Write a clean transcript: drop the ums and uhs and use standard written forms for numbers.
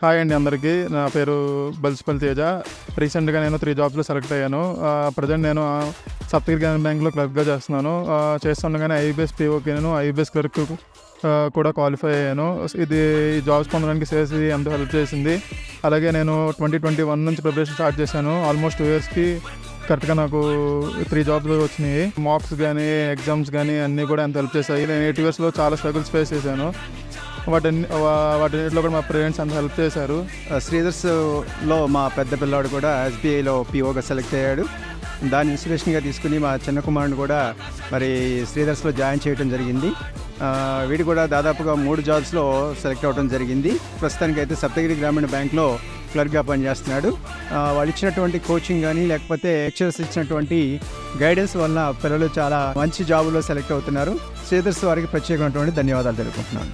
Hi అండి అందరికీ. నా పేరు బల్సిపల్లి తేజ. రీసెంట్‌గా నేను 3 జాబ్స్‌లో సెలెక్ట్ అయ్యాను. ప్రెజెంట్ నేను సప్తగిరి గ్రామీణ బ్యాంక్‌లో క్లర్క్‌గా చేస్తున్నాను. చేస్తుండగానే ఐబీఎస్ పీఓకేను, ఐబీఎస్ క్లర్క్ కూడా క్వాలిఫై అయ్యాను. ఈ జాబ్స్ పొందడానికి సిఎస్సి ఎంతో హెల్ప్ చేసింది. అలాగే నేను 2021 నుంచి ప్రిపరేషన్ స్టార్ట్ చేశాను. ఆల్మోస్ట్ 2 ఇయర్స్‌కి కరెక్ట్‌గా నాకు 3 జాబ్స్ వచ్చినాయి. మార్క్స్ కానీ, ఎగ్జామ్స్ కానీ అన్నీ కూడా ఎంతో హెల్ప్ చేశాయి. నేను 8 ఇయర్స్‌లో చాలా స్ట్రగుల్స్ ఫేస్ చేశాను. వాటన్నిటిలో కూడా మా పేరెంట్స్ అంత హెల్ప్ చేశారు. శ్రీధర్స్లో మా పెద్ద పిల్లాడు కూడా ఎస్బీఐలో పీఓగా సెలెక్ట్ అయ్యాడు. దాన్ని ఇన్స్పిరేషన్గా తీసుకుని మా చిన్న కుమారుడు కూడా మరి శ్రీధర్స్లో జాయిన్ చేయడం జరిగింది. వీడు కూడా దాదాపుగా 3 జాబ్స్లో సెలెక్ట్ అవ్వడం జరిగింది. ప్రస్తుతానికైతే సప్తగిరి గ్రామీణ బ్యాంక్లో క్లర్క్గా పనిచేస్తున్నాడు. వాళ్ళు ఇచ్చినటువంటి కోచింగ్ కానీ లేకపోతే లెక్చర్స్ ఇచ్చినటువంటి గైడెన్స్ వలన పిల్లలు చాలా మంచి జాబులో సెలెక్ట్ అవుతున్నారు. శ్రీధర్స్ వారికి ప్రత్యేకమైనటువంటి ధన్యవాదాలు తెలుపుకుంటున్నాను.